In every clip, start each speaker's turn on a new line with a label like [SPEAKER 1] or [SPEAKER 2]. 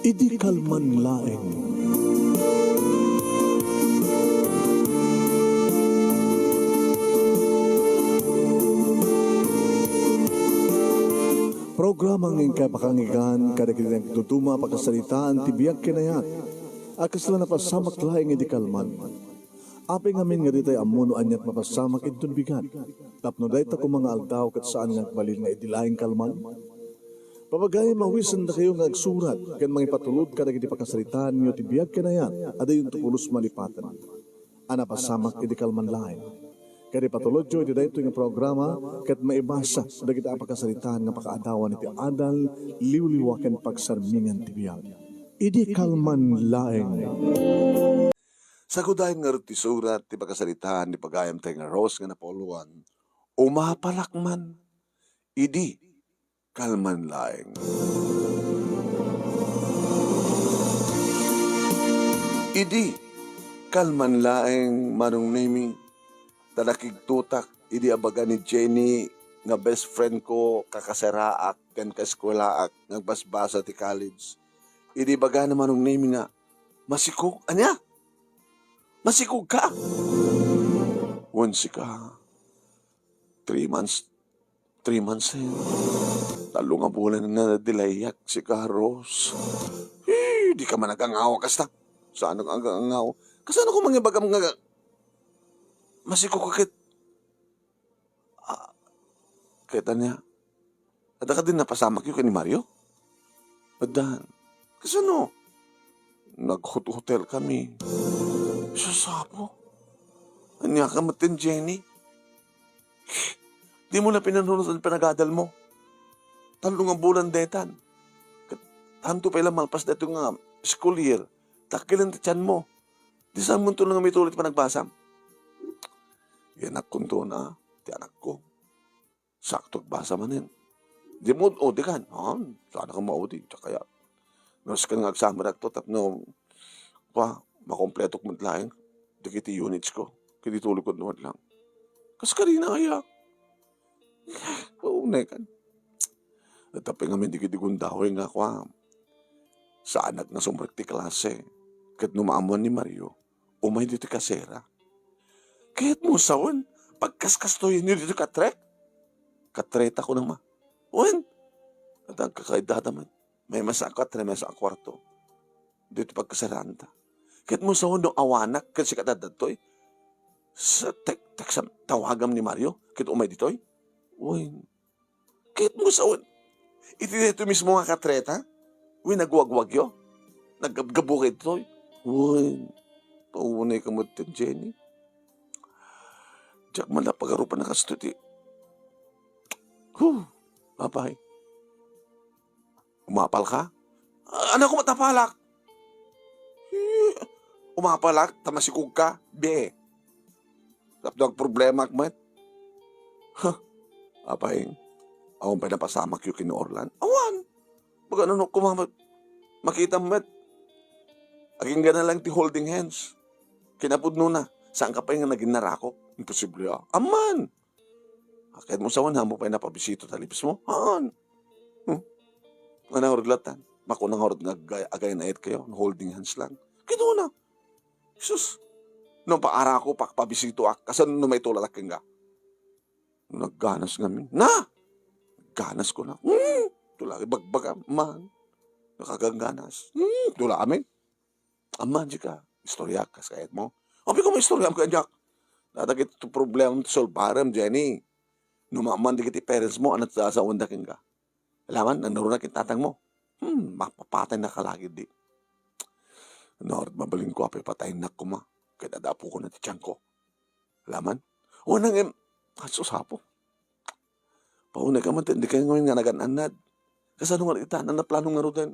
[SPEAKER 1] Idi kalman laeng. Programa ng kapakangigan kada kinang tutuma pagkasalitaan tibiyag kinayat. Akas lang napasamak laeng idi kalman. Aping amin nga ditay amuno anyat mapasamak itun bigat. Tapno dahi ta ko mga aldaw kat saan nga balil nga idi laeng kalman. Papagay mawisan na kayo nga agsurat kan mga ipatulod kada kiti pagkasalitaan nyo tibiyag kinayat ada yung tupulos malipatan. Ana pasamak idi kalman laeng. Kaya patulod jo, iti dahito yung programa, kat maibasa, da kita pagkasalitaan nga pakaadawan iti adal, liwliwakan pagsarmingan tibiyag. Idi kalman laeng.
[SPEAKER 2] Sa kudahin nga ti surat, ti pagkasalitaan, ti pagayam tayo nga Rose nga napoluan, umapalak man, idi kalman laeng. Idi kalman laeng manong naming, talakig tutak, idi abaga ni Jenny, nga best friend ko, kakasaraak, kan kaskwelaak, nagbasbasa ti college. Idi baga naman ng naming nga, masikog, anya? Masikog ka? Once ka, 3 months na yun. Talo nga bulan na dilayak si Carlos. Di ka man nagangawa kasta. Saan ang agangaw? Kasano ko mangibagam nga masikog kakit. Kita niya. Ada ka din napasamak yun ni Mario? Adan. Kasano? Nag-hotel kami. Sasapo. Anya ka matin, Jenny? Di mo na pinanunod ang pinagadal mo. Talong ang bulan detan. Tanto pa ilang malpas na ito nga school year. Takilan ti tiyan mo. Di saan mo ito nga may tulit pa nagbasam? Yanak kunto na. Ti anak ko. Sakto basa manin. Di mo, di kan. Sana ka maudi. Kaya, nos ka nga agsama na ito. Tapno, makompleto ko matlaing. Di kiti units ko. Kiti tulog ko naman lang. Kas ka rin na kaya. Paunay kan. At tapos nga hindi kiti kundahoy nga kwa. Sa anak na sumrekti klase. Kat numaamon ni Mario. Umay dito kasera. Kaya't mo sawan. Pagkaskastoyin nyo dito katrek. Katreta ko naman. Uwan. At ang kakaidadaman. May masakot na may sa kwarto. Dito pagkasaranta. Kaya't mo sawan nung awanak. Kasi katadatoy. Sa sa tawagam ni Mario. Kaya't umay ditoy. Uwan. Kaya't mo sawan. Iti dito mismo nga katreta. Uwan nagwagwag yo. Naggabugay ditoy. Uwan. Paunay ka mo din, Jenny. Diyak man na pag-arupan na kastuti. Babay. Umapal ka? Ano ko matapalak? Umapalak? Tamasikog ka? Be. Tapos problema akmat. Babay. Ako pa napasamak yung kina Orlan. Awan. Baga ano kumamat. Makita mo met. Aging gana lang ti holding hands. Kinapudno na. Saan ka pa yung naging narakop? Imposible Aman! Kahit mo sawan mo pa yung napabisito talipis mo. Haan! Nga nangorglatan. Mako nangorod nga agay na kayo. Holding hands lang. Kito na. Sus! Nung paara ko, pakpabisito kasan nung may tulalak nga. Nagganas nga na! Ganas ko na. Tulaki bagbaga. Man! Nakagangganas. Tula amin. Aman, jika. Istorya kas kahit mo. Abi ko may istorya mo kanyak. Natagit ito problema ito solbaram, Jenny. Numaman di kiti parents mo, anat sa undakin ka. Alaman, nanaruna kintatang mo. Mapapatay na kalagid di. Nord, mabalin ko apay patayin na kuma. Kaya dadapo ko na ti tiyan ko. Alaman? Unang susapo. Paunay ka man, hindi kayo ngayon nga nagananad. Kasano nga itanan na planong nga rodan.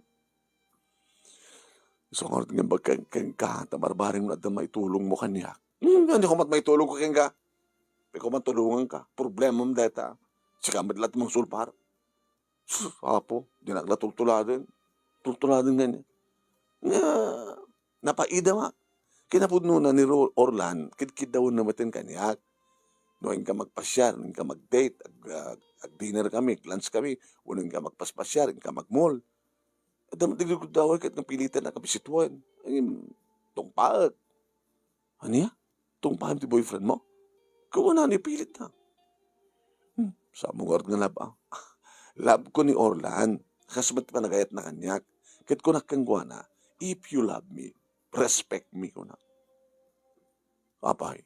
[SPEAKER 2] So nga rin nga bagkang tamarbaring mo na maitulong mo kanya. Hindi ko mat maitulong ko kaya nga. Hindi ko matulungan ka. Problema mo data. Sika madlat mong sulpar. Apo, di naglatultuladin. Tultuladin nga niya. Nga, napaida nga. Kinapudno na ni Orlan, kid daw na matin kanyak. Noong ka magpasyar, noong ka mag-date, ag-dinner kami, lunch kami, unang ka magpaspasyar, ka mag-mall. Adam tigil ko daw kahit ng pilitan na kabisituan. Ay, tungpaat. Ano ya? Tungpaat ti boyfriend mo? Kung ano ni pilit na. Sa mong nga lab ah. Love ko ni Orlan. Kasmat pa nagayat na kanyak. Kahit ko nakangguan na, if you love me, respect me ko na. Apay,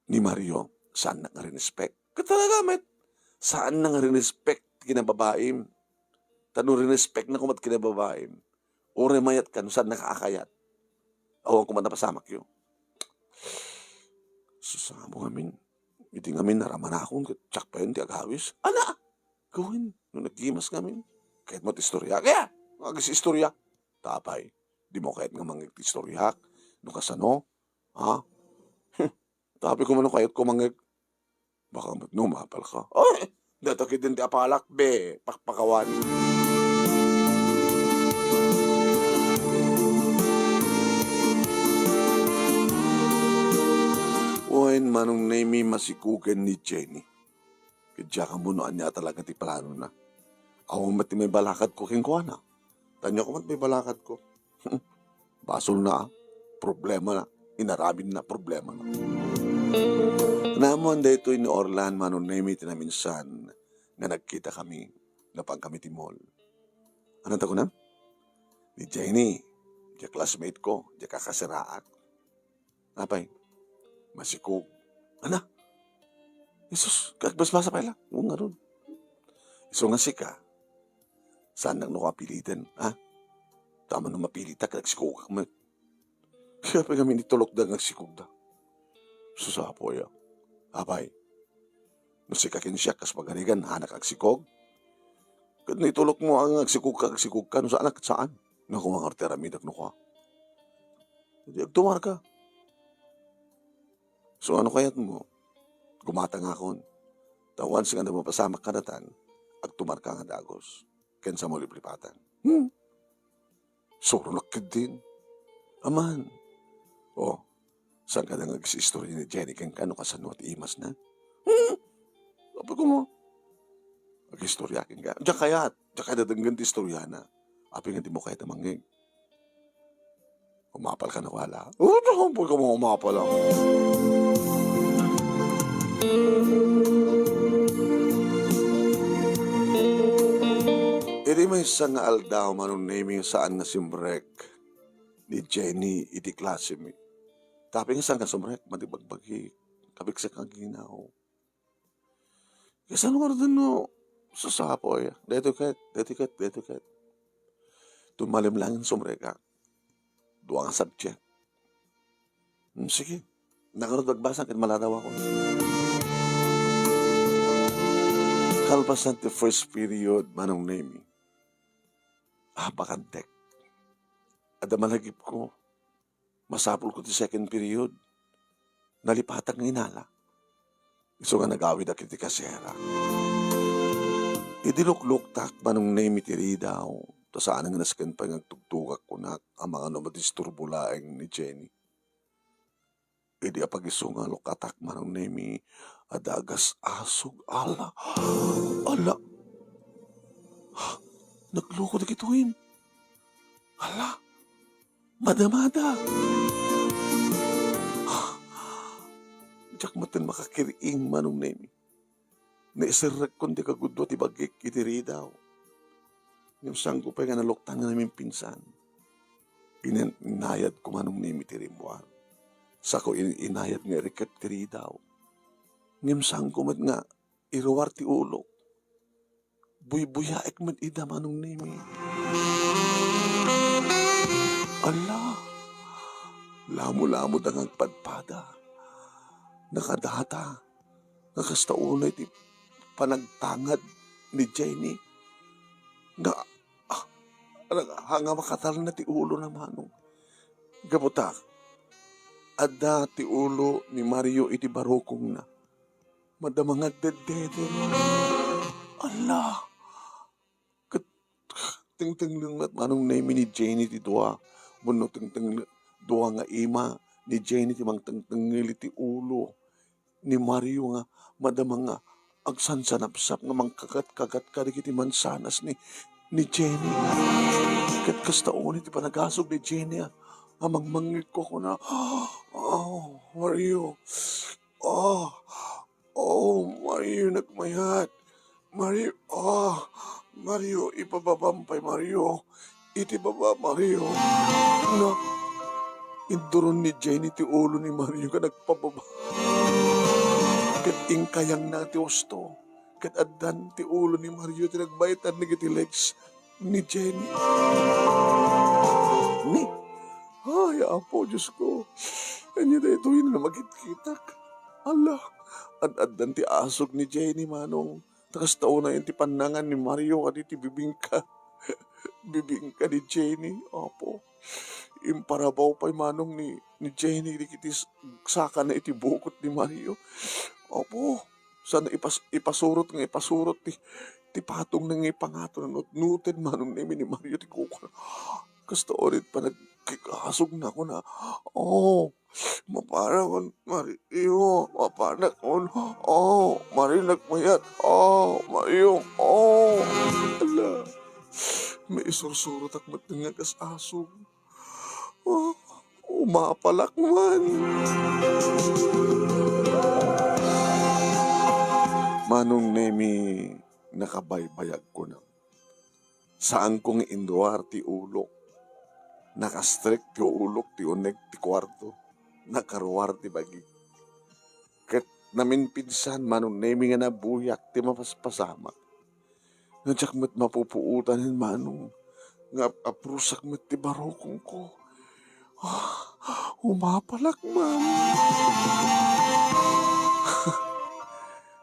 [SPEAKER 2] ni Mario, saan na nga rin respect? Katalaga, met. Saan na nga rin respect kinababaim? Tanong rin respect na kumat kinababaim. O remayat ka, saan nakakayat? Awan ko man napasamak yun. Susamo ngamin. Hindi ngamin naraman akong tsak pa yun, ti agawis. Ana! Gawin. Nung naggimas ngamin. Kahit mo't istorya. Kaya, agis istorya. Tapay, di mo kahit nga mangit istorya. Nung kasano, ha? Tapi ko man kahit kumangit. Baka mapal ka. Ay, datakit din ti apalak, be. Pakpakawan. Uwain manong name masikugan ni Jenny. Kadya ka munoan niya talaga ti plano na. Ako mati may balakad ko king kuha na. Tanya ko mat may balakad ko. Basol na, problema na. Inarabin na, problema na. Naman dito ni Orlan manong name iti na minsan na nagkita kami na pag kami ti mall. Ano ta ko na? Ni Jenny, di classmate ko, di kakasiraat. Apay, masikog. Ana? Isus, kagbasbasa pa ila. Oo nga ron. Iso nga sika. Saan nang nakapilitan, ha? Tama na mapilita ka, nagsikog ka. Kaya pa kami nitulok da nagsikog da. Susapo ya. Apay, nasikakin siya, kas pagarigan, hanak agsikog. Kad nitulok mo ang agsikog ka, no saan at saan? Naku mga arteramidak no ka. Hindi, agtumar ka. So ano kayat mo? Gumatang akon. Tawan nga na mapasamak kanatan, agtumar ka nga dagos. Ken sa mo liplipatan. Soro nakid din. Aman. O, saan ka nang nag-istorya ni Jenny kang kano kasano at imas na? Sabi ko mo. Nag-istorya kin ka. Diyan kaya dadanggan ti istorya na. Api nga di mo kahit amangin. Umapal ka na wala. Oo, ka mo umapal ako. Iri may isang nga aldaw manong naming saan nga simbrek ni Jenny iti klase mi. Tapi nga saan nga simbrek, matibagbagi, kabik sa kang ginaw. Kasi ano nga rin no, sasapoy, detiket. Tumalim lang yung simbrek ka. Duwa nga subject. Sige, nakarod magbasa, kin maladaw ako. Kalpasan ti first period manong naming. Bakantek. Ada malagip ko. Masapol ko ti second period. Nalipatag ng inala. Iso nga nagawid ak iti kasera. Idilukluk tak manong name iti daw. Ta saan nga nasken pa nga tugtugak ko na ang mga namadisturbulaeng ni Jenny. Idi apag-iso nga lukatak manong name adagas asog ala. Ala. Nagloko na kituin. Hala, madamada. Diyak matan makakiriing manong nemi. Naisirag kon di kagudwa ti bagik itiri daw. Yung sangko pa nga naloktan nga namin pinsan. Inayad ko manong nemi tiri muar. Sako inayad nga rikat tiri daw. Ngem sangko mat nga iruwar ti ulo. Buy-buyaek man ida manong nemi. Ala, lamo-lamo dangang padpada. Nakadata, nakastaunay ti panagtangad ni Jenny. Nga, hanga makatal na ti ulo na manong. Gabutak, ada ti ulo ni Mario iti barokong na. Madamangad dedede. Ala, ting-ting lang mat manong name ni Jenny ti dua. Muno ting-ting dua nga ima ni Jenny ti mang ting-tingili ti ulo. Ni Mario nga madamang nga agsansanapsap nga mang kagat-kagat ka iti mansanas ni ni Jenny. Kat kastaon iti panagasog ni Jenny. Amang mangit ko na, oh, Mario. Oh, Mario, nagmayat. Mario, Mario, ipababampay, Mario. Iti baba, Mario. Na, induron ni Jenny ti ulo ni Mario ka nagpababa. Kat ingkayang na ti osto. Kat adan ti ulo ni Mario ti nagbaitan ni iti legs ni Jenny. Ni, ay, apo, Diyos ko. Kanya na ito yun na magkitkitak. Ala, adan ti asog ni Jenny, manong. Takas taon na yun ti panangan ni Mario at iti bibingka. Bibingka ni Jenny, apo. Imparabaw pa'y manong ni Jenny, di kitis saka na iti bukot ni Mario. Apo, sana ipasurot ti patong nang ipangato na nutnuten manong nemi ni Mario ti kuko. Kasta orit pa nagkikasog na ako na, mapara kon, Mario, mapara kon, Mario nagmayat, Mario, ala, may isursurot ak matnga kas asog. Umapalak man. Manong nemi nakabaybayag ko na. Saan kong induar ti ulok. Nakastrek ti ulok ti unek ti kwarto. Nakaruar ti bagi. Ket namin pinsan manong nemi nga nabuyak ti mapaspasamak. Nadyak met mapupuutan manong. Nga aprusak met ti barokong ko. Umapalak man.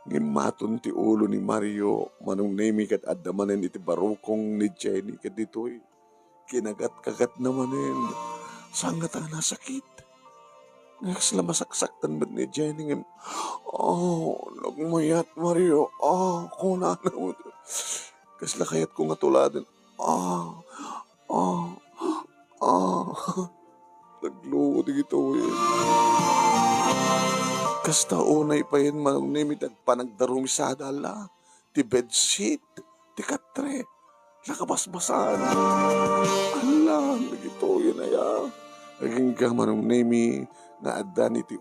[SPEAKER 2] Ngimaton ti ulo ni Mario, manong nemi kat adamanen iti barukong ni Jenny kat ditoy. Kinagat-kagat namanen. Saan nga tayo nasakit? Sila masaksaktan ba't ni Jenny? Nagmayat Mario. Kunana mo. Kasla kayat ko nga tuladan. Nagluho di gito eh. Kasta unay pa yun manong nemi panagdarumisada la. Ti bedsheet. Ti katre. Nakabasbasan. Ala, nagito yun ay naging ka manong nemi nga adan ti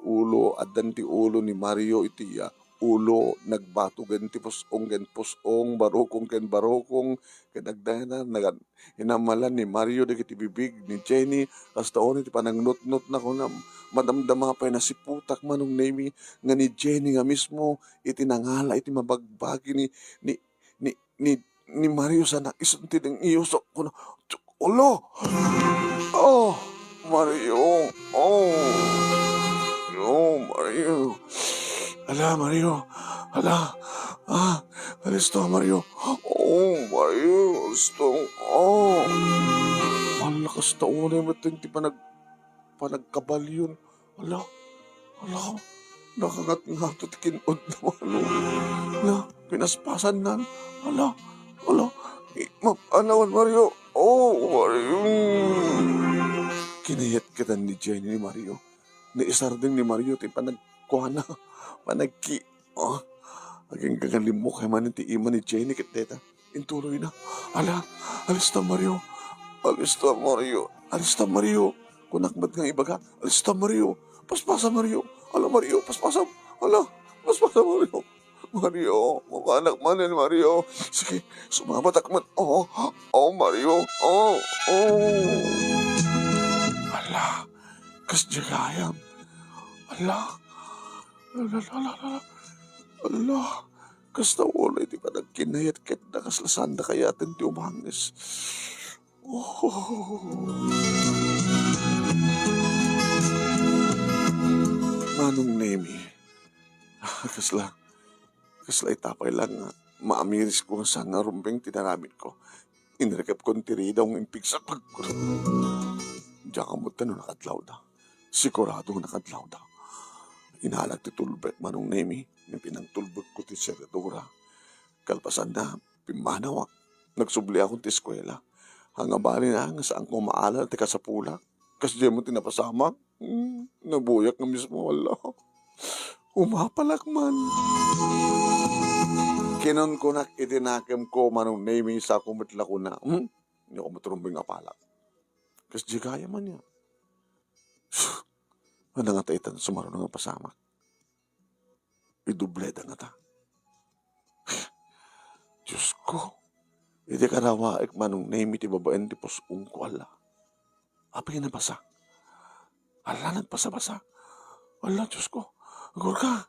[SPEAKER 2] ulo ni Mario itiya. Ulo, nagbatugan ti pusong barokong ken barokong, kadagdanan, hinamalan ni Mario, dagiti bibig ni Jenny, hasta on iti panangnot-not na ko na, madamdama pa na si putak manong nemi, nga ni Jenny nga mismo, iti nangala, iti mabagbagi ni Mario sana, isunti ng iyosok ko na, ulo! Mario! Mario! Ala, Mario. Ala. Alisto, Mario. Mario. Alisto. Malakas taon na yung ti panagkabal yun. Ala. Nakagat-ngatot kinod naman. Ala, pinaspasan nan. Ala. Anawan, Mario. Mario. Kinayat kita ni Jenny ni Mario. Naisarding ni Mario ti panagkuhana. Panagki, aging gagalimok kay manin ti ima ni Jenny kiteta. Intuloy na. Ala, alista Mario. Kunakbat nga ibaga. Alista Mario. Paspasa Mario. Ala Mario, paspasa. Ala, paspasa Mario. Mario, makanak manin Mario. Sige, sumabat akman. Mario. Ala, kasjagayam. Ala, kasta wala iti panagkinayat ket nakaslasanda kaya atin ti umangis. Manong nemi, kasla itapay lang nga, maamiris ko sa nga rumbeng tinaramit ko. Inrekap ko tirida ang impig sa pagkurot. Diyan ka mo tanong nakadlaw da. Sigurado nakadlaw da. Inahalag ti tulbek manong nemi, yung pinangtulbek ko ti seredora. Kalpasan na, pimanawak, nagsubli akong ti eskwela. Hangabali na nga saan ko maalala ti kasapula. Kasi diyan mo tinapasamak, nabuyak nga mismo, wala. Umapalak man. Kinon ko nak itinakem ko manong naming sa kumitla ko na. Hindi ako maturumbing apalak. Kasi di kaya man niya. Ano nga taitan sumaro nga pasamak. Idubleda nga ta. Diyos ko. Iti karawaik manong name iti babaen ti posung ko ala. Apa yung nabasa? Ala nagpasa-basa. Ala Diyos ko. Agor ka.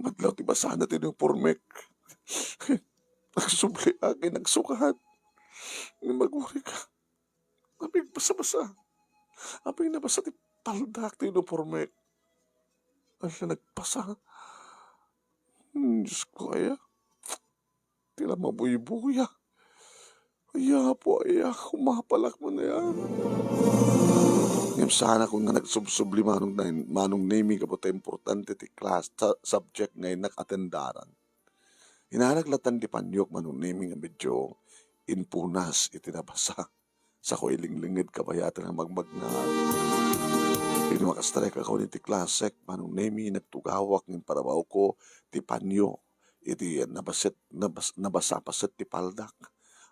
[SPEAKER 2] Madlaw ti basa na tinupurmek. Nagsubli akin, nagsukahan. Maguri ka. Apa yung basa-basa? Apa yung nabasa ti paldak tinupurmek? Ala nagpasa. Diyos ko kaya. Tila mabuy-buya. Aya po, kumapalak mo na yan. Ngayon sana kung nga nagsubsubli manong naming kaputa importante ti class subject ngayon nakatendaran. Hinanaglatan di panyok manong naming nga medyo inpunas itinabasa sa koilinglingid kabayatan ng magmagnal. Hindi makastrek ako ni ti klasek manong naming nagtugawak ng parabaw ko ti panyo. Iti nabasa paset ti paldak.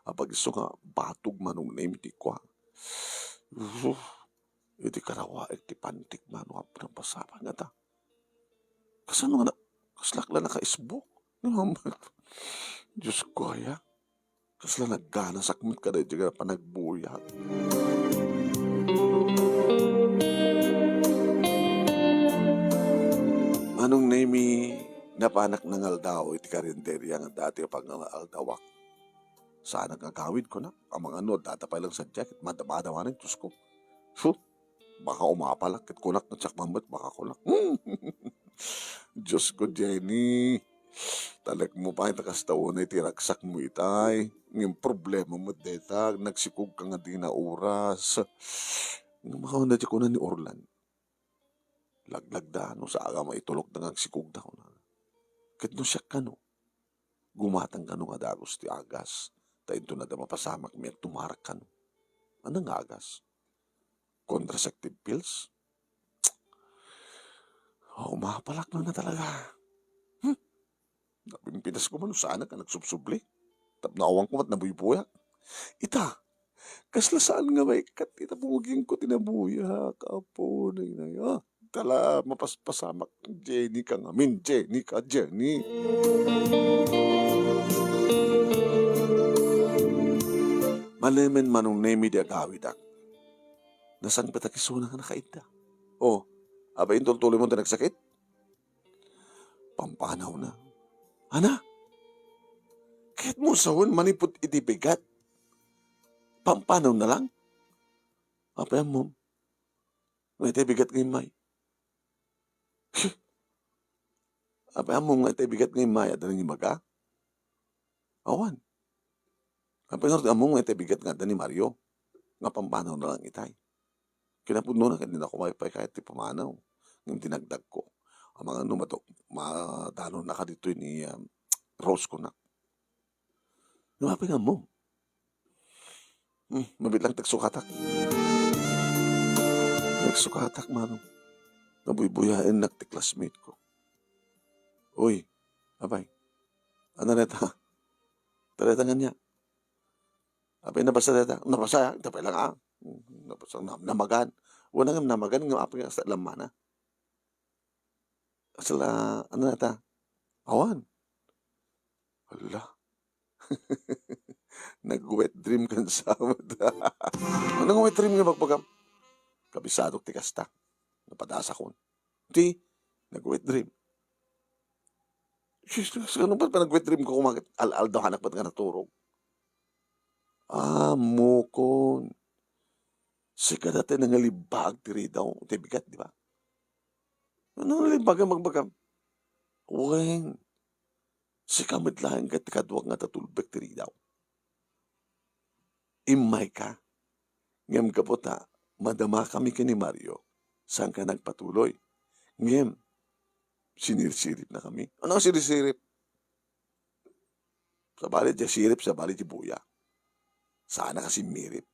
[SPEAKER 2] Apag iso nga batog manong name ti kwa. Iti karawaik ti pantik manong apang pasapan nga ta. Kasano nga na, kaslakla na ka-isbok. Diyos ko ya. Kasla naggana sakmit ka na dyan pa nagbuyat. Manong name napanak ng aldaw iti karinderya nga dati pag aldawak. Saan nagagawid ko na? Ang mga datapay lang sa jacket. Madamadawanin, Diyos ko. Baka umapalak. At kunak na tsak mambat, baka kunak. Diyos ko, Jenny. Talag mo pa, itakastaw na itiragsak mo itay. Yung problema mo, deta. Nagsikog ka nga di na oras. Makauna di ko na ni Orlan. Laglag da, no, sa aga maitulog na nga sikog da ko na. Kat no siya ka, no. Gumatang ka no nga dagos ti agas. Ito na mapasamak may tumarakan. Anong agas? Contraceptive pills? Umapalak na talaga. Pinas ko man, sana ka nagsubsubli. Tapnawang ko mat nabuybuyak. Ita, kasla saan nga may kat, itabugin ko tinabuyak. Apo, na tala, mapaspasamak. Jenny ka nga, Jenny ka, Jenny. Malimin manong name di agawidak. Nasang patakisuna nga nakaita. Abay yung tuloy mo na nagsakit? Pampanaw na. Ana? Kahit mo sahon manipot itibigat. Pampanaw na lang? Abay mo. May itibigat ngayon may. Abay mo nga itibigat ngayon may. Adalang yung maga? Awan. Ang pinurot among nga bigat nga ni Mario. Nga pampanaw na lang itay. Kinapudno na kanina ko may kahit ti pamanaw. Yung dinagdag ko. Ang mga numatok, madalo na ka dito ni Rose ko na. Lumapin nga mo. Mabit lang tagsukatak. Nagsukatak manong. Nabuybuyain nagti classmate ko. Uy, abay. Ano neta? Tareta nga niya. Apay nabasa data. Nabasa, tapay lang Nabasa, namagan. Wala nga namagan, ng apay nga sa lamana. Sila, ano nata? Awan. Hala. Nag-wet dream kan sa amad. Anong wet dream nga magpagam? Kabisadok ti kasta. Napadasa ko. Di, nag-wet dream. Ano ba nag-wet dream ko kumakit? Al-al daw hanak ba't nga naturog? Mukon. Sika dati nangalibag tiri daw. Ito bigat, di ba? Ano nalibag ang magbagam? Uweng. Sika madlahan ka tikadwag nga tatulbek tiri daw. Imay ka. Ngem kapota, madama kami ka ni Mario. Saan ka nagpatuloy? Ngem, sinirsirip na kami. Ano ang sinisirip? Sa balit di sirip, sa balit di buya. Sana kasi mirip.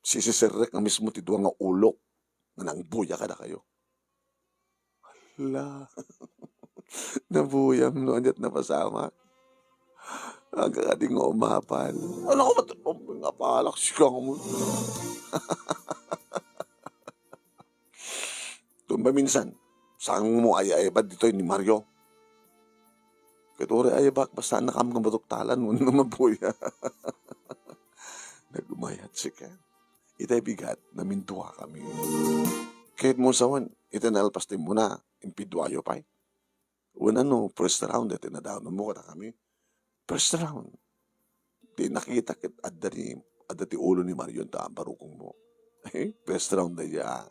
[SPEAKER 2] Sisisirek ang mismo ti duwa nga ulok na nang buya ka na kayo. Hala. Nabuyam no, anyat na pasama. Hanggang ating nga umapal. Ano ko ba't napalak siya mo? Tumba minsan, saan mo ay-ayabad dito ni Mario? Katore ayabak, basta nakam ng batuktalan mo naman po yan. Nagumayat si Ken. Itay bigat, namintuha kami. Kahit mo sawan, itinalpas din mo na, impidwayo pa. Una no, first round, itinadaw na mo kata kami. First round. Di nakita kit adati ulo ni Mario ta barukong mo. First round na ya.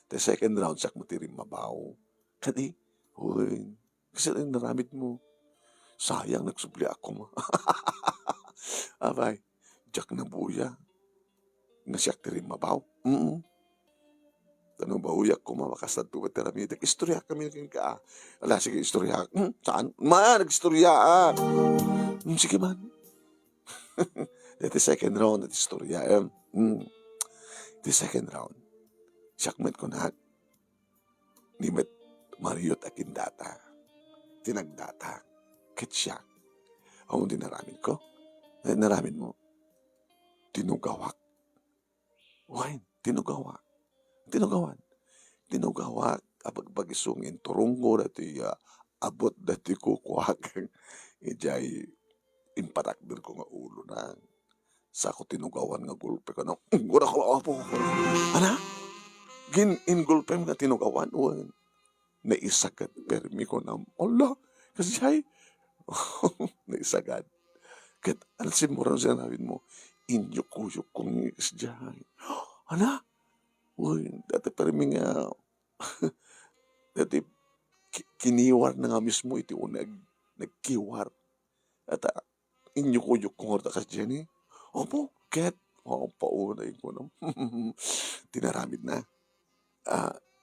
[SPEAKER 2] The second round, sak mo tirim mabaw. Kadi, uy, kasi rin naramit mo. Sayang, nagsubli ako mo. Abay, Jack na buya. Nasyak tirim mabaw. Tanong ba uyak ko mawakasad to at teramitek. Istorya kami naging ka. Ala, sige, istorya. Saan? Nag-istorya. Sige man. That is second round, that istorya. The second round. Siyakmet ko na. Nimet Mariot akin data. Tinagdata. Kitsyak. Ang dinaramin ko. Naramin mo. Tinugawak. Wine. Tinugawak. Tinugawak. Abag isungin. Turunggo dati abot dati kukuhak. Ijay impatakdir ko nga ulo na. Sa ako tinugawan nga gulpe ko na. Wala ko po. Ana? Ingulpe nga tinugawan. Naisagad. Permi ko na. Allah. Kasi ay. Naisagad. Kat alsin mo rin sinabin mo. Inyuk-uyuk kong isjay. Ana? Dati permi nga. Dati kiniwar na nga mismo iti unag. Nagkiwar. At inyuk-uyuk kong orta kasi dyan eh. Opo, ket. Paunay ko na. Tinaramid na.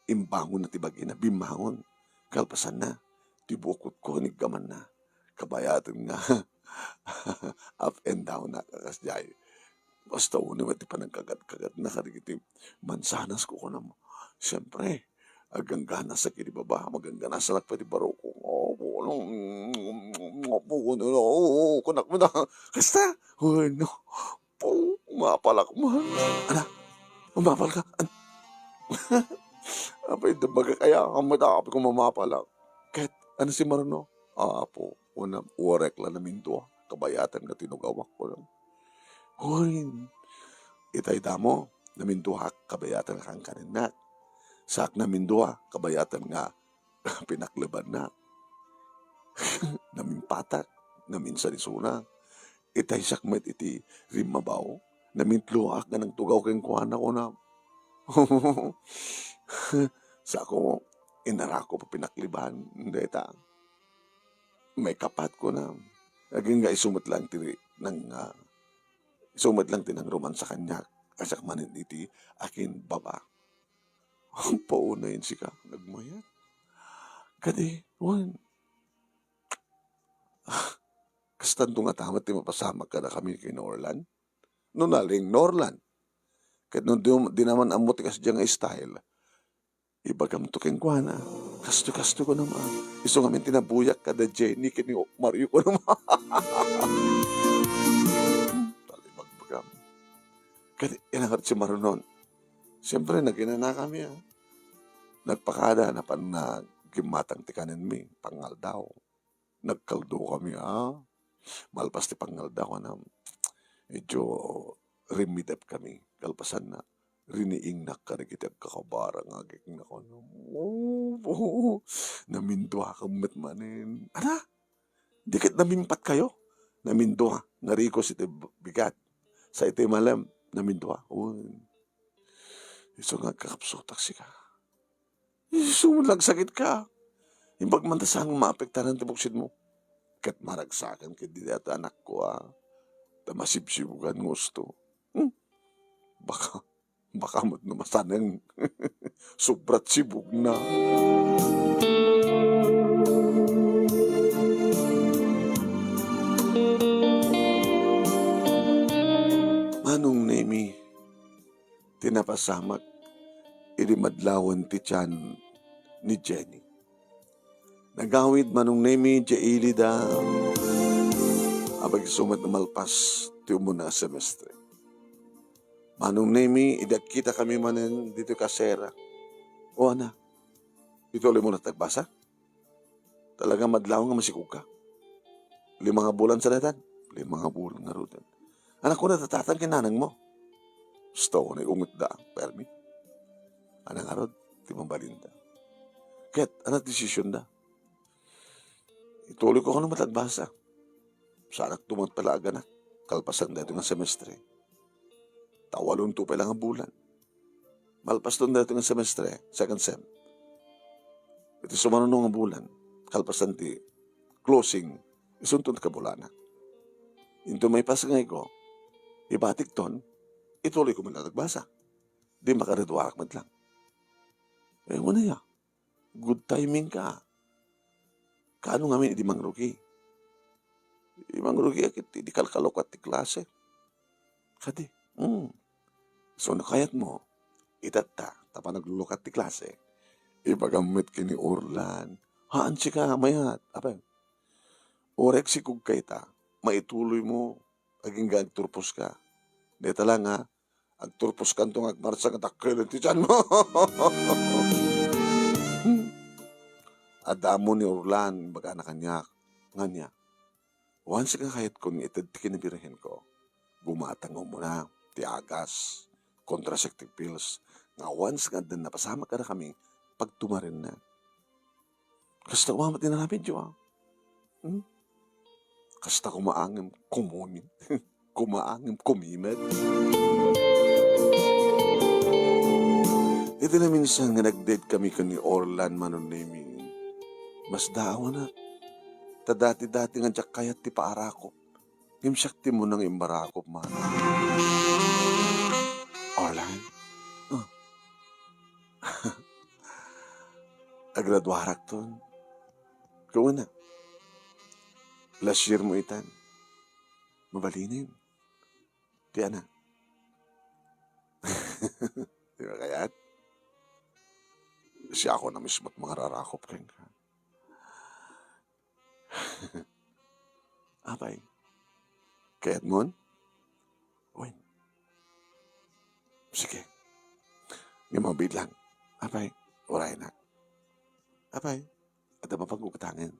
[SPEAKER 2] Imbangon na tibagi na. Bimangon. Kalpasan na. Tibukot ko. Niggaman na. Kabayatan nga. Up and down na. Kakasjay. Basta uno mati pa ng kagat-kagat na karigiti. Mansanas ko na mo. Siyempre. Agangganas sa kiribaba. Magangganas sa lakpati baro ko. Kunak mo na. Kasta. No. Umapalak mo. Ana. Umapal ka. Apay, dabaga kaya ang matakapi kong mamapalak. Kahit, ano si Marno? Po, uwarek lang namin to. Kabayatan na tinugawak ko lang. Itay damo, namin duha, kabayatan kang kaninak. Sak namin duha, kabayatan nga, pinakliban na. Namin patak, namin sarisuna. Itay sakmet iti rimabaw, namin tluak na ng tugaw keng kuhana ko na. Sa ako, inarako pa pinakliban. Hindi ta. May kapat ko na. Naging nga isumat lang tinang roman sa kanya. Kasak manin iti akin baba. Paunayin si ka. Nagmayat. Kadi, kastanto nga tamat ti mapasama ka na kami kay Norland. No naling Norland. Kahit nung di naman amot kasi dyan nga style. Ibagam to keng kwa na. Kasto ko naman. Iso nga tinabuyak kada Jenny kini Mario ko naman. Talibag-bagam. Kaya inangat si Marunon. Siyempre, nagina kami. Nagpakada na gimatang tikanin mi. Pangal daw. Nagkaldo kami. Malpas ti pangal daw na medyo remidap kami. Kalpasan na. Riniing na karikitag kakabarang agik na ko. Naminduha kang matmanin. Ana? Dikit namimpat kayo? Naminduha. Narikos iti bigat. Sa iti malam, naminduha. Iso nga kakapsutak si ka. Iso lang sakit ka. Imbag mantasang maapektaran tibuksid mo. Kat maragsakan kit di at anak ko tamasibsibugan gusto. Baka mo't namasanang sobrat sibug na. Manong Nemi, tinapasamak, ilimadlawan ti tiyan ni Jenny. Nagawid Manong Nemi, jaili da, abag sumat na malpas ti umuna semestre. Manong nemi, idak kita kami manen dito kasera. O ana, ituloy mo na tagbasa? Talaga madlaw nga masikog ka. 5 nga bulan sa netan. 5 nga bulan nga rutan. Anak ko natatatan kinanang mo. Gusto ko na ungot da, permi. Anang arod, di mabalinda. Ket, anak desisyon da. Ituloy ko na matagbasa. Sa anak tumat pala aga na. Kalpasan dito nga semestre. Tawalon to pa lang ang bulan. Malpas doon dito nga semestre, second sem. Ito sumanunong ang bulan. Kalpasan ti closing. Isuntun ka bulana. Into may pasangay ko, ibatik ton, ituloy ko malatagbasa. Di makaredwarak man lang. Eh, wala ya. Good timing ka. Kaano nga di mangrugi? Di mangrugi akit, di kalkalok at di klase. Kadi, So nakayat mo, itata, tapa naglulukat ti klase, ipagamit kini Orlan. Haan si ka, mayat. Apa? Orek si kug kayta, maituloy mo, aging agturpos ka. Deta lang ha, agturpos ka itong agmarsa nga takil ti tiyan mo. Adamo ni Orlan, baga na kanya, nga niya. Once ka kahit kung itad ti kinabirahin ko, gumatang mo na, ti agas, contraceptive pills, nga once nga din napasama ka na kami, pag tumarin na. Kasta umamat din na namin, Diyo. Kasta kumaangim kumumin. Kumaangim kumimed. Ito na minsan nga nag-date kami ka ni Orlan manunaming. Mas daawa na. Tadati-dati nga diyak kayat ti paarakop. Ngimsakti mo nang imbarakop man. Orlan? Agradwarak ton. Kung na. Last year mo itan. Mabalinin. Di ana. Di ba kaya't? Siya ako na mismo't mga rarakop kang ka. Apay. Kaya't mon? Uy. Sige. Nga mabid lang. Apay. Oray na. Apay. At ang mapagkukatangin.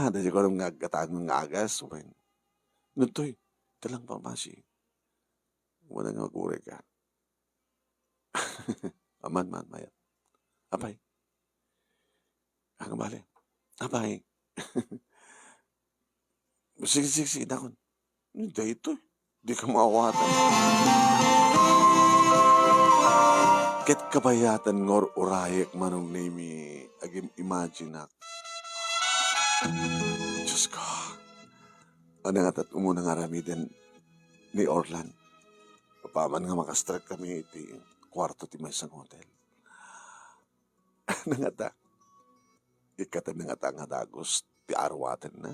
[SPEAKER 2] Dahil ko nang nagkatang ng agas. Uy. Nutoy. Talang pamasi. Wala nga mag-uri ka. Aman, mayat. Apay. Ang bali. Apay. Sige, dakon. Hindi ito. Di ka maawatan. Ket kabayatan ngor urayek manong nemi agim imaginak. Diyos ko. Ano nga tat umunang aramiden ni Orlan. Papaman nga makastrek kami iti kwarto ti may isang hotel. Ano nga ta? Ikatan nga ta nga dagos ti arwaten na.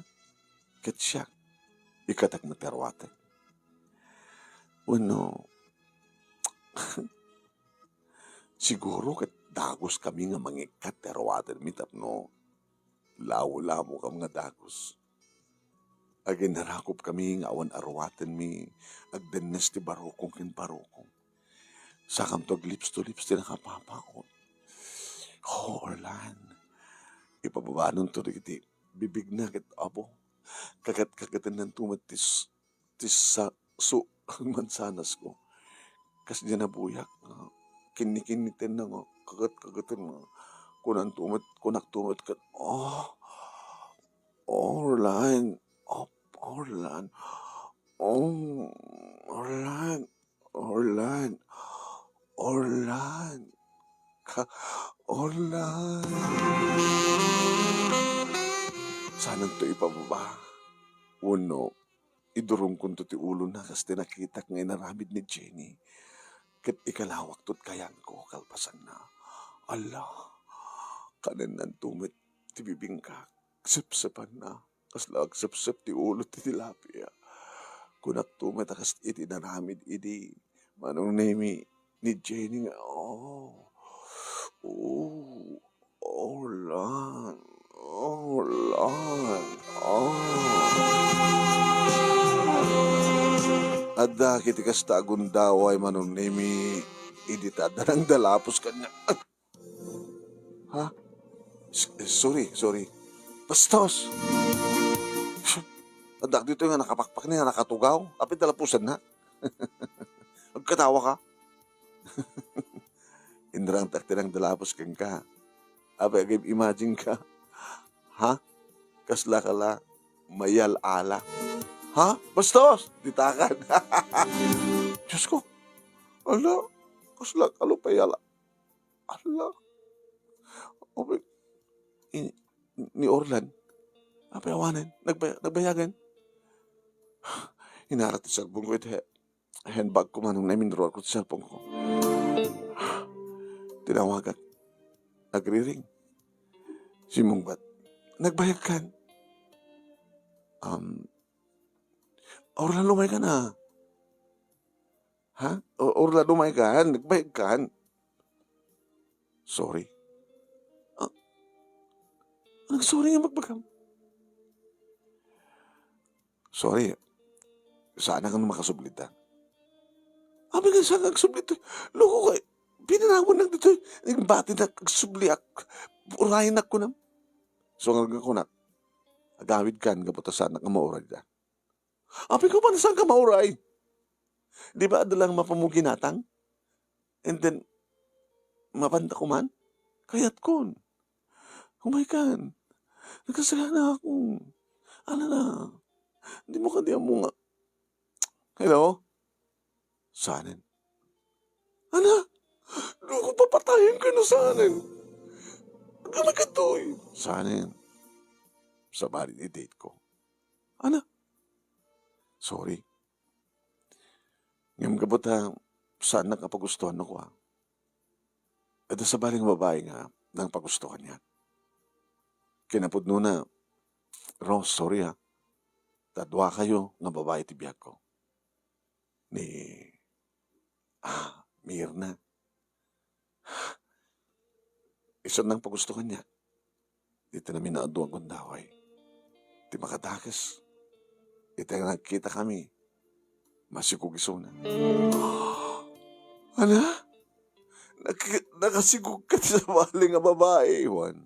[SPEAKER 2] Ket siya. Ikatak mo ti arwaten. Uno, siguro ket dagos kami nga mangikat ti arwaten mi tapno law mo kam nga dagos. Agin narakop kami nga awan arwaten mi agdennes ti barokong ken barokong. Sakam to lips to lips ti nakapapakot. Orlan. Ipababanon to iti bibig na ket abo. Kagat-kagatan ng tumatis sa mansanas ko. Kas diyan nabuyak. Kinikinitin na nga. Kagat-kagatan nga. Kunak tumat kat. Orlan. Orlan. Orlan. Orlan. Orlan. Orlan. Sanang to ipababa. Uno, idurong kun to ti ulo na kas tinakitak nga inaramid ni Jenny. Kat ikalawak to't kayang ko kalpasan na. Allah, kanan nan tumit ti bibingka. Sipsipan na. Kas lag sipsip ti ulo ti tilapia. Kunak tumit kas iti naramid idi. Manong nemi ni Jenny nga. Orlan. Adda kiti kasta agundaway manon nemi iditad ng dalapos kanya. Ha? Sorry. Bastos! Adda dito nga nakapakpak niya, nakatugaw. Apit dalapusan na. Magkatawa ka. Indrang takti ng dalapos kang ka. Apay agay imagine ka. Ha? Kasla kala, mayal ala. Ha? Bastos! Ditakan. Diyos ko. Ala, kasla kalupayala. Ala. Apay, ni Orlan. Apay awanan. Nagbayagan. Hinarat sa cellphone ko ito. Handbag ko manong naminro ako sa cellphone ko. Tinawagan. Nagri-ring. Si Mungbat. Nagbayag kan. Orlan, lumay ka na. Ha? Orlan, lumay ka. Nagbayag kan. Sorry. Anong sorry nga magbagam? Sorry. Sana kang makasublit ha. Abi nga saan nagsublit to? Loko ka. Pinanawon lang dito. Nagbati na kagsubli ak. Urahin ako na. So nga ko na. Agawid kan. Kaputasan na ka mauray da. Abi ko pa na saan ka mauray? Di ba adalang mapamuginatang? And then, mapanda ko man? Kayat kon. Umay kan. Nagkasala na ako. Ano na? Hindi mo ka diyan mo nga. Hello? Sanin. Ano? Loko, papatayin ka na sanin. Ang katoy. Sanin. Sa bali i-date ko. Ano? Sorry. Ngayong gabot ha, saan nakapagustuhan ako ha? Ito sa baling babae nga, nang pagustuhan niya. Kinapod na, Rose, sorry ha. Tadwa kayo nga babae tibiyag ko. Mirna. Isa nang pagustuhan niya. Dito namin naaduan kong daway. Di makatakas. Ito nga nagkita kami. Masikog iso na. Ano? Nakasigog ka sa baling nga babae, Juan.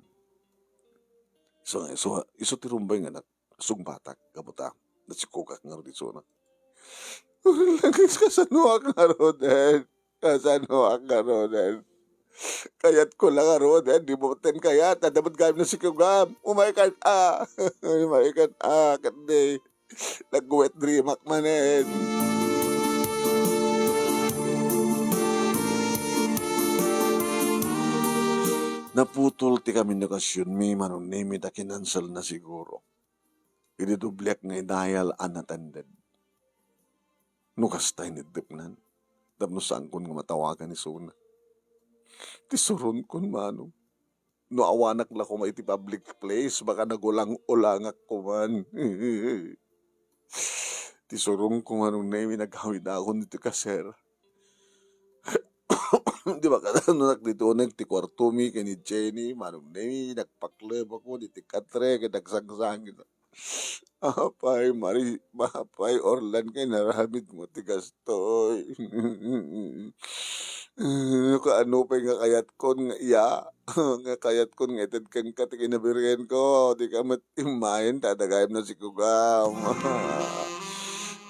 [SPEAKER 2] Iso tirumbay nga sungbatak, kabuta, nasikukak nga rin iso na. Kasanuak nga roden. Kayat ko lang nga roden, di mo ten kayat, dapat gayam na sikugam. Umaykan kanday. Nag-wet dream akmanen. Naputol ti kami nakasyon mi manon nimi da kinansel na siguro. Ididublek nga idayal unattended. Nukas tayo nidipnan. Tapno saan kun nga matawagan ni Suna. Tisuron kun mano. No awanak la ko maiti public place, baka nagulang-ulangak ko man. Tisurong ko manong nimi naghawid ako nito ka, sir. Di ba kada dito ti kwarto mi kay ni Jenny manong nemi nagpakleb ako di tikatre kay nagsangsang ito. Mapay Orlan kay naramid mo ti gastoy. Ano pa nga kayat kon nga iya. Nga kayat kon nga ited kan ka ti kinabirihan ko. Di ka matimayin tadagayam na si Kugam.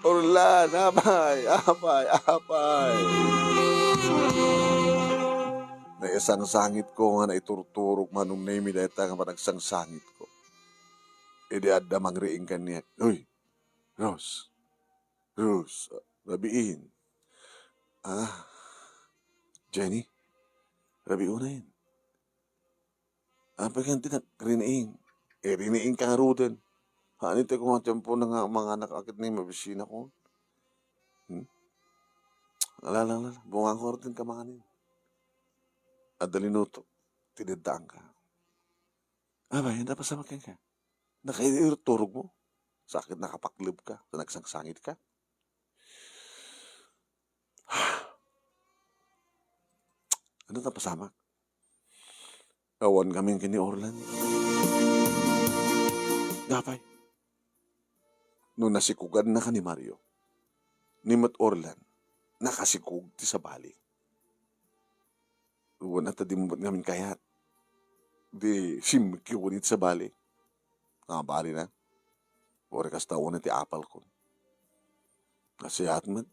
[SPEAKER 2] Orlan, apay. Na isang sangit ko nga na iturturok manong name dahita nga panagsang sangit ko. Idi adda mangriing kaniya. Uy, Rose, rabiin. Jenny, rabiun na yun. Pagkanti na, riniing. Riniing ka nga ruden. Hanite ko nga tiyempo na nga mga anak akit na yung mabisina ko. Alala, bungang ko rin ka mga nin. Adalinuto, tinidaan ka. Hindi pa sa makin ka. Nakaiturog mo. Sakit nakapaklib ka. Nagsangsangit ka. Ano na pasamak? Awan kaming kini Orlan. Dapay. Nung nasikugan na ka ni Mario, ni Mat Orlan nakasikog ti sa bali. Uwan at di mo ngamin kayat. Di simkikunit sa bali. Bali na. Ore kas taon na ti apal ko. Kasi atmat.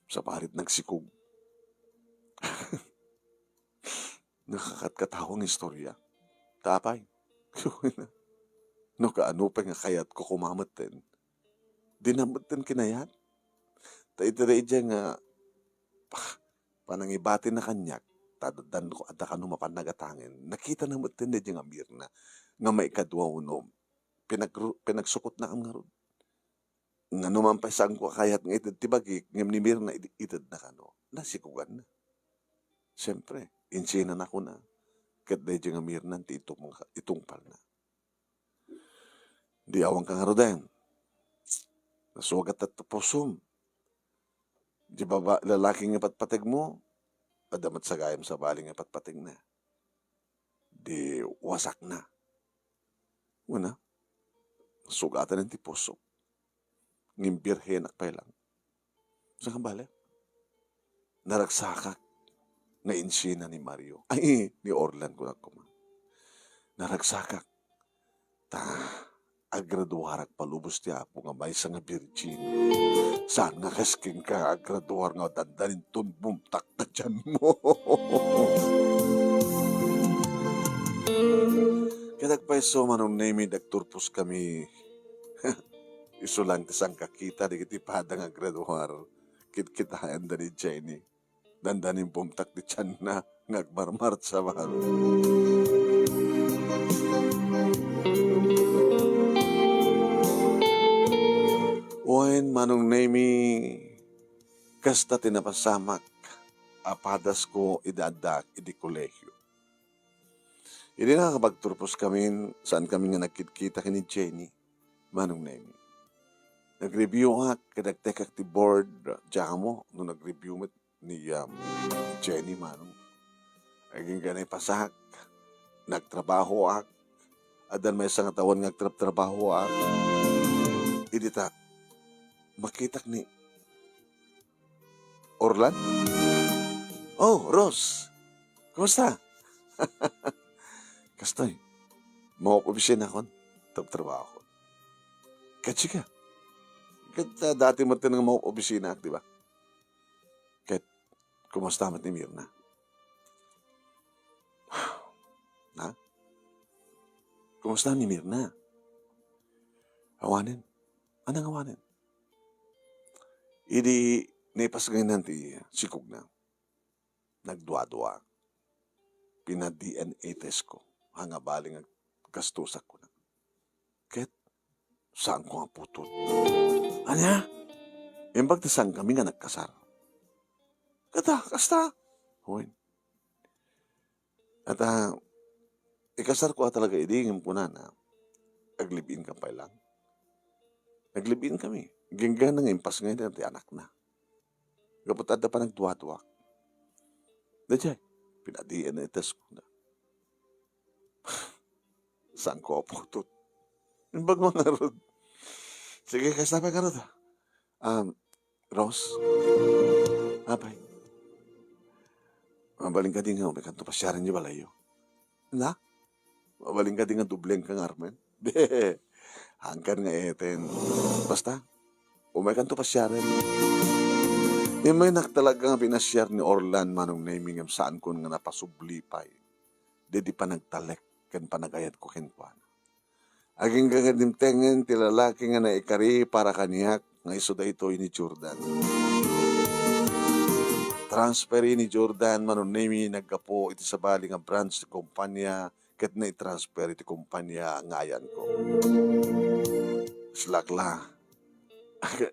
[SPEAKER 2] Sa parit nagsikog. Nakakatkatahong istorya. Tapay. No kaano pa nga kayat ko kumamaten. Dinamaten kinayat. Ta itiray dyan nga panangibatin na kanyak. Tadadan ko at ka numapan nagatangin. Nakita na matin na dyan nga Mirna. Nga may kadwa unom. Pinagsukot na ang ngaron. Nga numampasan ko kayat nga itad tibagik. Ngam ni Mirna itad na kano. Nasikugan na. Siyempre, insinan ako na. Kat na dyan nga Mirna ti itungpal na. Di awang kang haroden. Nasugat at pusom. Di ba lalaking nga patpatig mo? Adamat sa gayam sa baling nga patpatig na. Di wasak na. Una, sugatan ng tipuso. Ngimbirhen ak pa lang. Sa kambala? Naragsakak na insina ni Mario. Ay, ni Orlan ko na kuma. Naragsakak. Agraduarak palubos ti Apo nga may nga virgin. Saan nga kasking ka agraduar nga dandanin tunbumtak na dyan mo. Kaya nagpaiso manong name nagturpos kami. Iso lang tisang kakita di kiti padang agraduar. Kitkitaan da ni Jenny. Dandanin bumtak di dyan na ngagmarmart sa baro. Oen manong nemi kasta tinapasamak apadas ko idadak idi kolehyo. Hindi nakakapagturpos kami saan kami nga nagkitkita kini Jenny manong nemi. Nag-review nga kadagtekak ti board diyan mo nung nag-review mo ni Jenny manong. Aging ganay pasak nagtrabaho ak adan may isang tawon nagtrabaho ak idita makitak ni Orlan? Oh, Ros. Kumusta? Kastoy. Mauopisyon ako. Trabaho ko. Katsi ka. Kat dati mo tinang mauopisyon ako, di ba? Kat, kumusta mat ni Mirna? Ha? Kumusta ni Mirna? Awanin? Anong awanin? Idi nepas ngayon nanti sikog na. Nagdwa-dwa. Pina-DNA test ko. Hanga baling gastusak ko na. Ket, saan ko nga putol? Anya? Imbag tasang kami nga nagkasar. Kasta. Huwin. At ikasar ko talaga idingin ko na aglibin ka pa lang. Naglibin kami. Ginggan nga impas ngayon na anak na. Kapag ada pa nagduwa-duwa. Dajay, pinadiyan na itas ko na. Saan ko aputot? Yung bag mga rod. Sige, kasama ka rod. Rose. Abay. Mabaling ka din nga, may kanto pasyaran niyo balayo. Na? Mabaling ka din nga dubleng kang Armen. De, hangkan nga eten. Basta, umay kanto pasyaran. Yung may talaga nga pinasyar ni Orlan manong naming saan ko nga napasublipay. Di pa nagtalek kan panagayad ko kinkuan. Aging kagadimtengen ti lalaki nga naikari para kaniyak nga iso da ito ni Jordan. Transferi ni Jordan manong naming nagkapo iti sa bali nga branch ti kumpanya ket na i-transfer iti kumpanya nga ayan ko. Slakla.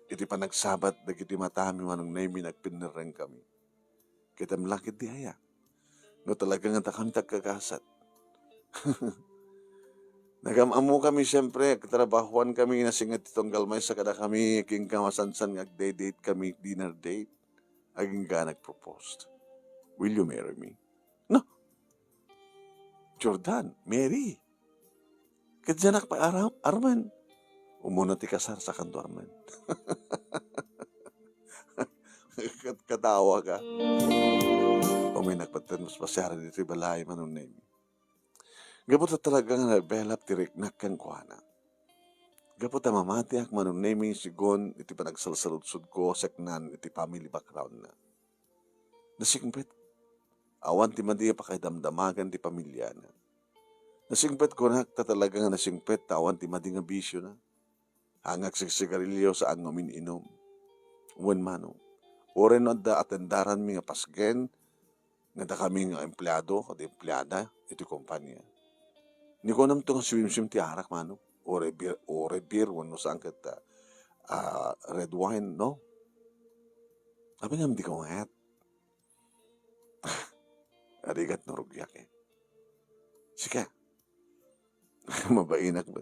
[SPEAKER 2] Iti pa nagsabat, nagiti matami manong naimi nagpinarang kami. Kita malakit di haya. No talaga nga kami tagkakasat. Nagamamu kami siyempre, katrabahuan kami nasingat itong galmay sa kada kami, king kamasansan nag-date kami, dinner date. Aging ka nag-proposed. Will you marry me? No. Jordan, Mary. Kadyanak pa Arman. Umuna ti kasar sa kantormen. Katawa ka. O may nagpatan mas pasyara dito balay manong name. Gapot na talagang develop ti riknak kang kuhana. Gapot na mamatiak manong name sigon iti panagsalsaludsud ko seknan iti family background na. Nasingpet. Awan ti madiya pa kay damdamagan ti pamilya na. Nasingpet ko na ta talagang nasingpet awan ti madi nga bisyo na. Hangak sigarilyo sa ang inom. Wen manong. Oren no da atendaran mi nga pasgen nga da kami nga empleyado o empleyada iti kompanya. Ni ko nam to nga swim ti arak manong. Ore beer wano saan kita red wine no. Sabi nga di ko ngat. Arigat no rugyak eh. Sika. Mabainak ba?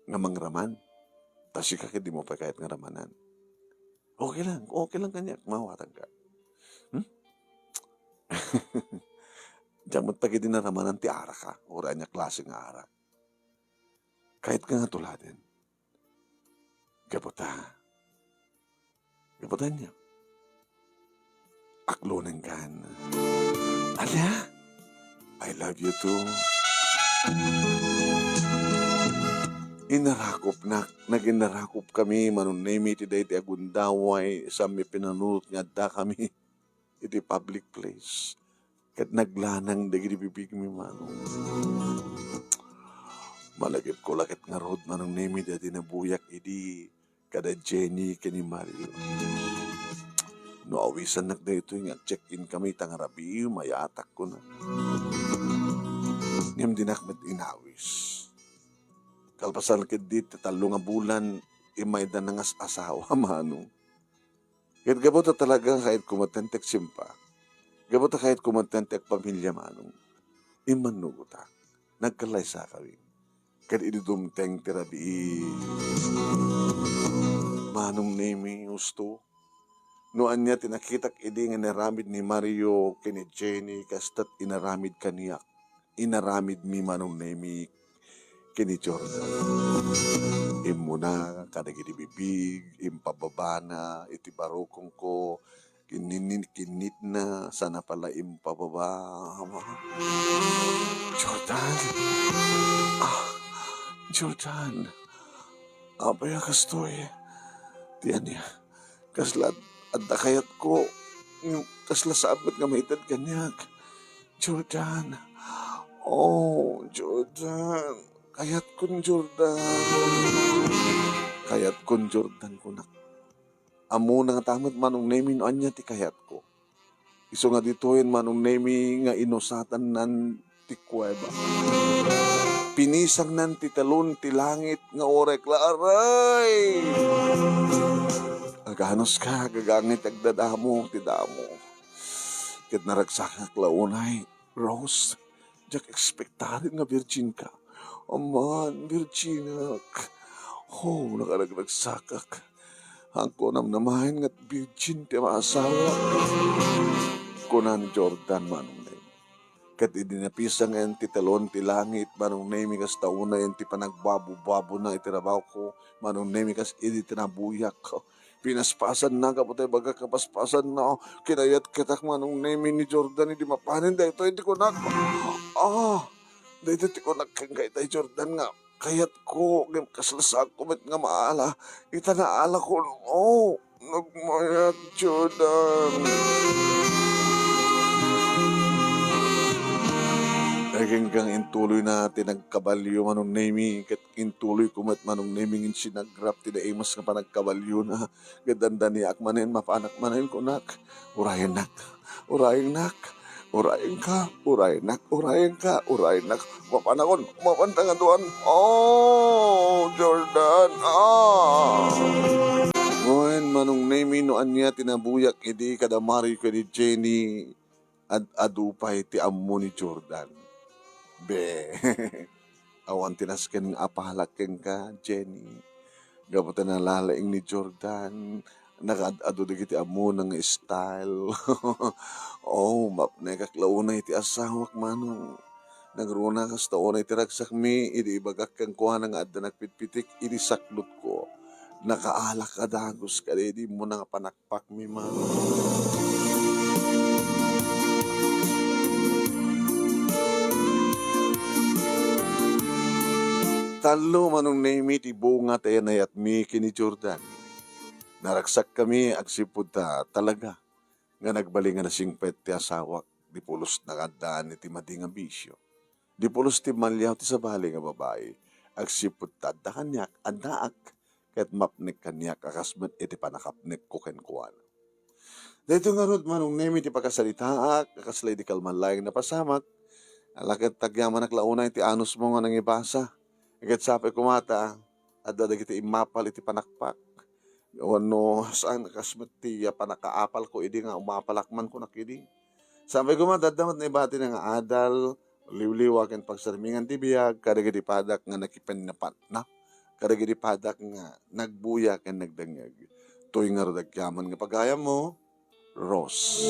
[SPEAKER 2] Nga mangraman. Tas sika di mo pa kahit nga ramanan. Okay lang kanya. Mawatan ka. Diyan mo't pag din na ramanan ti ara ka. Ora niya klase nga ara. Kahit ka nga tuladen. Gaputan niya. Aklunan kan. Alya, I love you too. Naginarakop kami, manunemi ti day ti agundaway, sa mi pinanunot nga da kami, iti public place. Kat naglanang dagiti bibig mi manong. Malagip ko lakit nga rod manunemi dati nabuyak idi, kada Jenny kani Mario. No awisan nagda ito nga check-in kami tangarabi, mayatak ko na. Ngam dinakmet inawis. Kalpasan kit dit, talo nga bulan, imayda na nga asawa, manong. Kahit gabot na talaga kahit kumatentek simpa, gabot na kahit kumatentek pamilya, manong, imanugutak, nagkalay sa kawin. Kahit idudumteng tirabi, manong nemi gusto, noan niya tinakitak idi nga naramid ni Mario kini Jenny kastat inaramid kaniyak. Inaramid mi manong nemi kini Jordan. Imuna kadagiti bibig, impababana, iti barukong ko, kinit na, sana pala impababa. Jordan, abaya kastoy, tiyan niya, kaslat, adda kayat ko, kasla sabot nga maitad kanyak. Jordan, oh, Jordan, kayat kun Jordan ko na. Amo na nga tamat manong nemi no anya ti kayat ko. Iso nga ditoin manong nemi nga inosatan nan ti kuweba. Pinisang nan ti talon ti langit nga orek laray. Aganos ka, gagangit agdadamo, ti damo. Kit naragsakak launay, Rose, jak ekspektarin nga virgin ka. Aman, virginak. Oh, nakaragsakkak. Hangko namnamahin nga't virgin ti maasawa. Kunan Jordan manong name. Kat idinapisang en ti talon ti langit, manong name kas tauna en ti panagbabo-babo na itirabaw ko, manong name kas idi tinabuyak ko. Pinaspasan na kapatay baga kapaspasan na kinayat kitak manong name ni Jordan hindi mapanin da ito hindi ko nak dahito ti ko nakangkay tayo Jordan nga kayat ko kaslasak ko met nga maala ita nga ala ko nagmayat Jordan. Hanggang intuloy na tinagkabalyo manong naming kat intuloy kumat manong naming in sinagrap tinaimas nga panagkabalyo na gadanda ni akmanen mapanak manen ko nak urayan nak mapanakon mapantangan tuan Jordan ngayon manong naming no anya tinabuyak idi kadamari ko di Jenny adupay ti ammo ni Jordan. Be, awan tinasken nga apahalaken ka, Jenny. Gapatan na lalaing ni Jordan. Nakaad-ado di kiti amo ng style. Mapnay kaklaunay ti asawak manong. Nagruna kas taon ay tiragsak mi, idi ibagak kang kuha nga adda nagpitpitik, idi saklot ko. Nakaalak ka dagos ka, di mo na nga panakpak mi ma. Talo manong name ti bunga tayo na yat mi kini Jordan. Naragsak kami agsipod ta talaga. Nga nagbalingan na singpet ti asawak, di pulos nakadaan iti madi nga bisyo. Di pulos ti malyaw ti sabali nga babae. Agsipod ta adda kanyak, addaak. Ket mapnek kanyak akasmet iti panakapnek ko ken kuwan. Dito nga rod manong nemi ti pagkasalitaak, akaslay di kalman laing napasamak. Alakat tagyaman naklauna iti anus mo nga nangibasa. Ikat sapi kumata, adda dagiti imapal iti panakpak. Wano saan kasmet ti panakaapal ko idi nga umapalakman ko nakidi. Sabi ko madadamat na ibati na nga adal, liwliwa ken pagsarmingan ti biyag, kadagiti padak nga nakipennapat na. Kadagiti padak nga nagbuya ken nagdangag. Tuy nga rodagyaman nga pagayam mo, Ross.